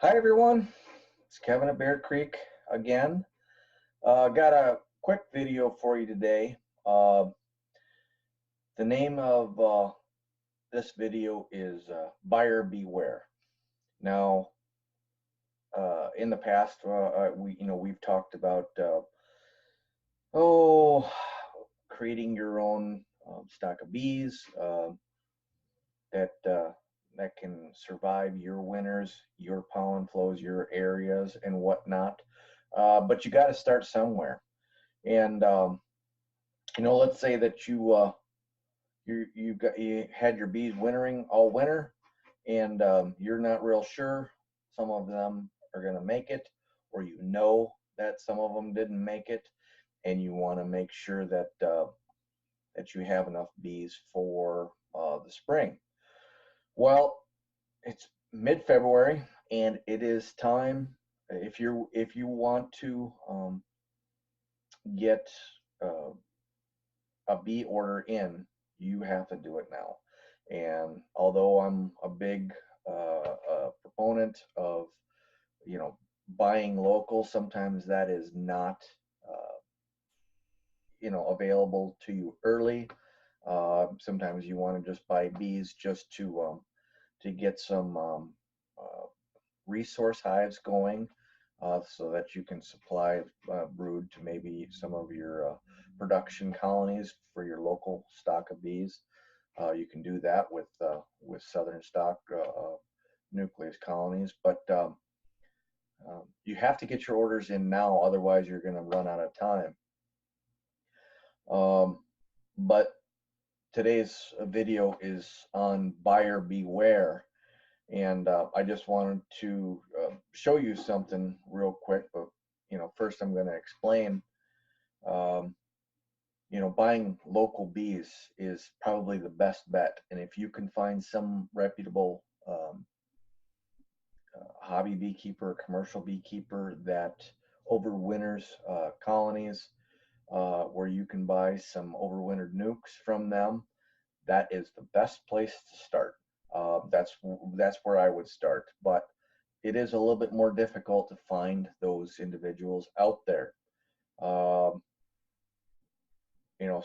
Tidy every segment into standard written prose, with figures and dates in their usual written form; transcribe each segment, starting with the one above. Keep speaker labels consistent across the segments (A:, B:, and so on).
A: Hi everyone, it's Kevin at Bear Creek again. Got a quick video for you today. The name of this video is Buyer Beware. Now, in the past, we've talked about creating your own stock of bees that can survive your winters, your pollen flows, your areas, and whatnot. But you got to start somewhere. And let's say that you had your bees wintering all winter, and you're not real sure some of them are going to make it, or you know that some of them didn't make it, and you want to make sure that that you have enough bees for the spring. Well, it's mid-February, and it is time. If you want to get a bee order in, you have to do it now. And although I'm a big proponent of buying local, sometimes that is not available to you early. Sometimes you want to just buy bees just to get some resource hives going, so that you can supply brood to maybe some of your production colonies for your local stock of bees. You can do that with southern stock nucleus colonies, but you have to get your orders in now, otherwise you're going to run out of time. But today's video is on buyer beware, and I just wanted to show you something real quick. But first I'm going to explain. Buying local bees is probably the best bet, and if you can find some reputable hobby beekeeper, commercial beekeeper that overwinters colonies, where you can buy some overwintered nukes from them, that is the best place to start. That's where I would start, but it is a little bit more difficult to find those individuals out there.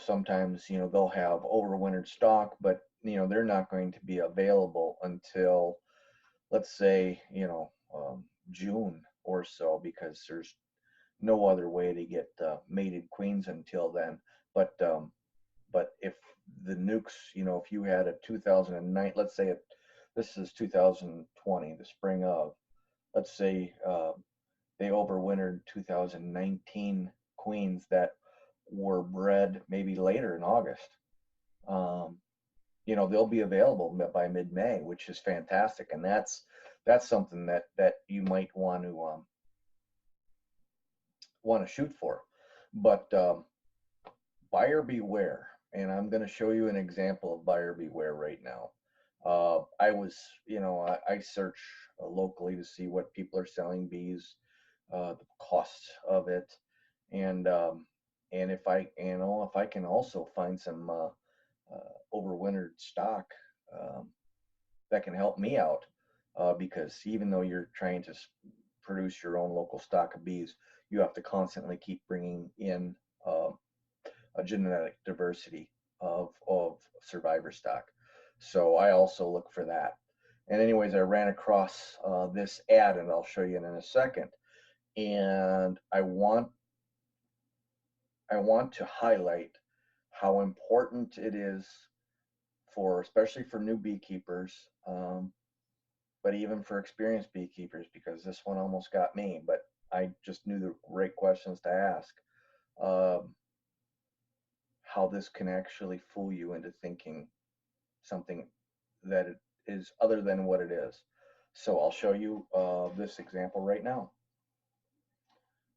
A: Sometimes they'll have overwintered stock, but they're not going to be available until, let's say, June or so, because there's no other way to get mated queens until then. But if the nukes, if you had a 2009, let's say this is 2020, the spring of, let's say they overwintered 2019 queens that were bred maybe later in August. They'll be available by mid-May, which is fantastic, and that's something that you might want to shoot for. But buyer beware, and I'm going to show you an example of buyer beware right now. I search locally to see what people are selling bees, the cost of it, and if I can also find some overwintered stock that can help me out, because even though you're trying to produce your own local stock of bees, you have to constantly keep bringing in a genetic diversity of survivor stock. So I also look for that. And anyways, I ran across this ad, and I'll show you in a second. And I want to highlight how important it is especially for new beekeepers, but even for experienced beekeepers, because this one almost got me, but I just knew the right questions to ask. How this can actually fool you into thinking something that it is other than what it is. So I'll show you this example right now.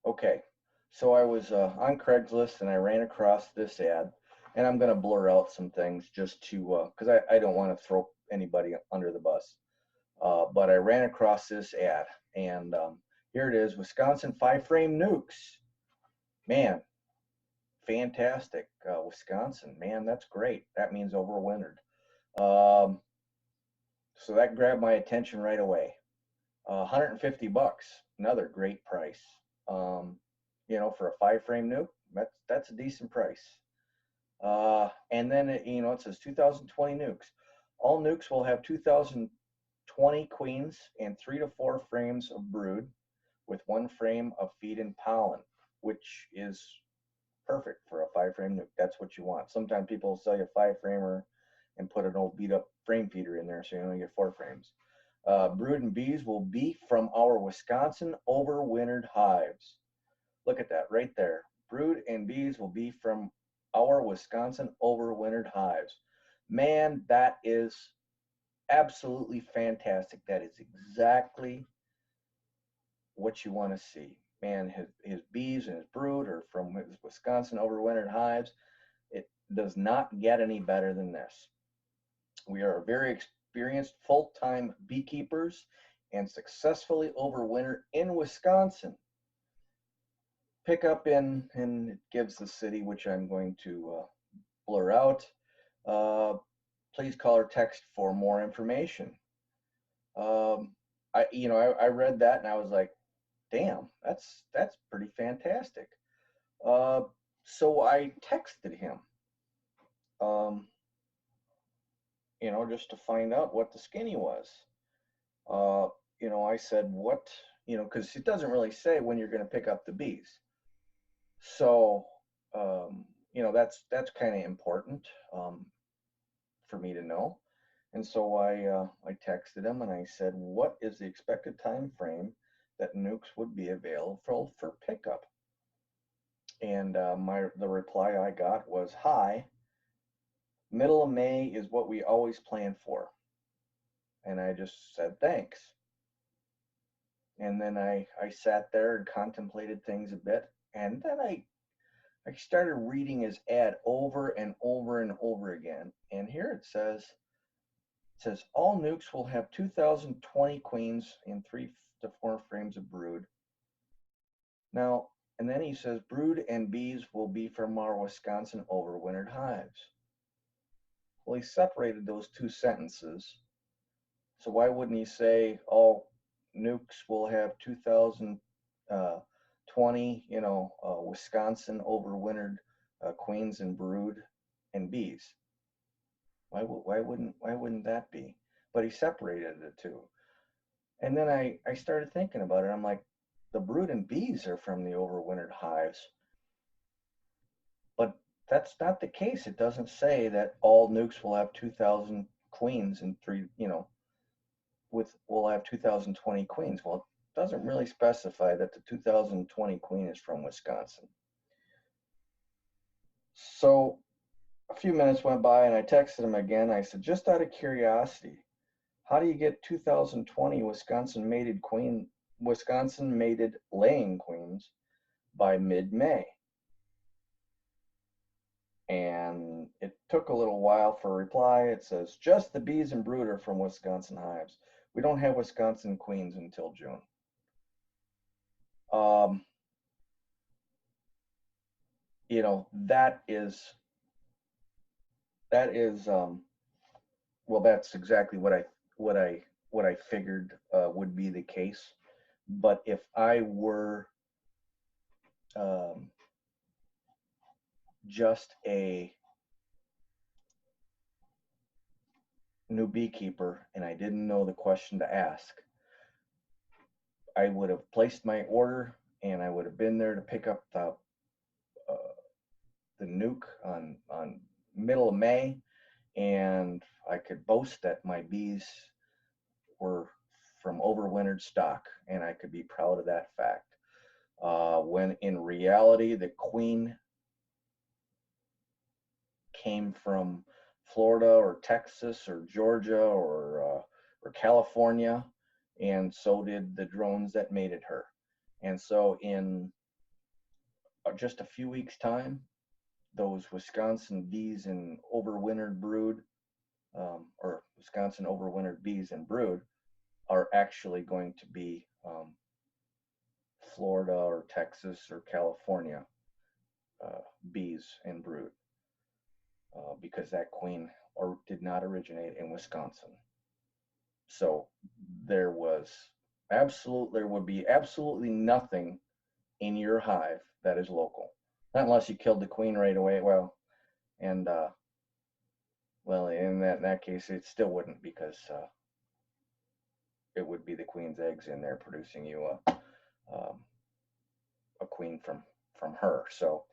A: Okay, so I was on Craigslist, and I ran across this ad, and I'm going to blur out some things just to, because I don't want to throw anybody under the bus. But I ran across this ad, and here it is: Wisconsin 5-frame nukes. Man, fantastic. Wisconsin, man, that's great. That means overwintered. So that grabbed my attention right away. $150, another great price. Um, for a 5 frame nuke, that's a decent price. And then it says 2020 nukes. All nukes will have 2020 queens and 3 to 4 frames of brood, with 1 frame of feed and pollen, which is perfect for a 5 frame nuke. That's what you want. Sometimes people sell you a 5 framer and put an old beat up frame feeder in there, so you only get 4 frames. Brood and bees will be from our Wisconsin overwintered hives. Look at that right there. Brood and bees will be from our Wisconsin overwintered hives. Man, that is absolutely fantastic. That is exactly what you want to see. Man, his bees and his brood are from his Wisconsin overwintered hives. It does not get any better than this. We are very experienced full-time beekeepers and successfully overwinter in Wisconsin. Pick up and it gives the city, which I'm going to blur out. Please call or text for more information. I read that and I was like, damn, that's pretty fantastic. So I texted him, um, just to find out what the skinny was. I said, what, because it doesn't really say when you're going to pick up the bees. So, that's kind of important for me to know. And so I texted him and I said, what is the expected time frame that nukes would be available for pickup? And the reply I got was, hi, middle of May is what we always plan for. And I just said, thanks. And then I sat there and contemplated things a bit. And then I started reading his ad over and over and over again. And here it says all nukes will have 2020 queens and 3 to 4 frames of brood. Now, and then he says brood and bees will be from our Wisconsin overwintered hives. Well, he separated those two sentences. So why wouldn't he say all nukes will have 2020, Wisconsin overwintered queens and brood and bees? Why wouldn't that be? But he separated the two. And then I started thinking about it. I'm like, the brood and bees are from the overwintered hives. But that's not the case. It doesn't say that all nukes will have 2000 queens and will have 2020 queens. Well, it doesn't really specify that the 2020 queen is from Wisconsin. So a few minutes went by and I texted him again. I said, just out of curiosity, how do you get 2020 Wisconsin mated laying queens by mid-May? And it took a little while for a reply. It says, just the bees and brood are from Wisconsin hives. We don't have Wisconsin queens until June. That is well, that's exactly what I figured would be the case. But if I were just a new beekeeper and I didn't know the question to ask, I would have placed my order and I would have been there to pick up the nuke on middle of May, and I could boast that my bees were from overwintered stock, and I could be proud of that fact. When in reality, the queen came from Florida or Texas or Georgia or California, and so did the drones that mated her. And so in just a few weeks' time, those Wisconsin bees and overwintered brood, or Wisconsin overwintered bees and brood, are actually going to be Florida or Texas or California bees and brood, because that queen did not originate in Wisconsin. So there was There would be absolutely nothing in your hive that is local. Not unless you killed the queen right away. Well, and well, in that case, it still wouldn't, because it would be the queen's eggs in there producing you a queen from her. So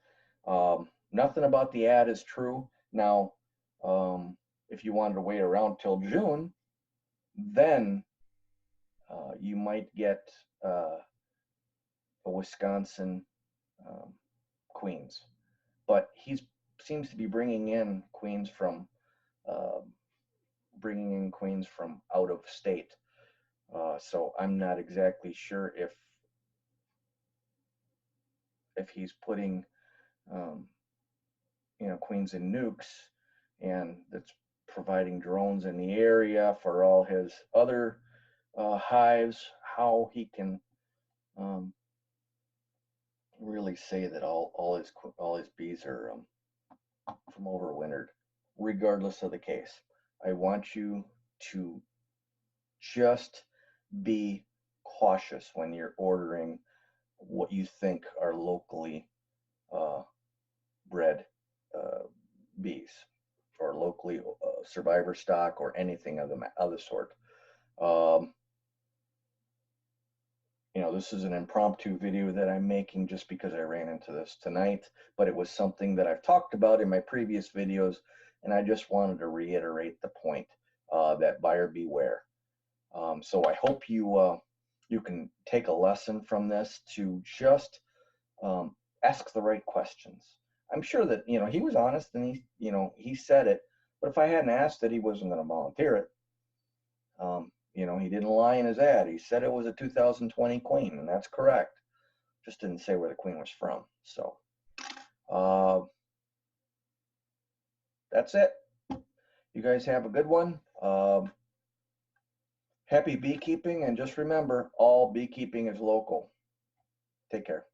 A: nothing about the ad is true. Now, if you wanted to wait around till June, then you might get a Wisconsin queens, but he seems to be bringing in queens from uh, out of state. So I'm not exactly sure if he's putting queens in nukes, and that's providing drones in the area for all his other hives. How he can really say that all his bees are from overwintered. Regardless of the case, I want you to just be cautious when you're ordering what you think are locally bred uh, bees, or locally survivor stock, or anything of the sort. Um, this is an impromptu video that I'm making just because I ran into this tonight, but it was something that I've talked about in my previous videos, and I just wanted to reiterate the point that buyer beware. So I hope you can take a lesson from this to just ask the right questions. I'm sure that he was honest, and he said it, but if I hadn't asked it, he wasn't going to volunteer it. He didn't lie in his ad. He said it was a 2020 queen, and that's correct. Just didn't say where the queen was from. So uh, that's it. You guys have a good one. Happy beekeeping, and just remember, all beekeeping is local. Take care.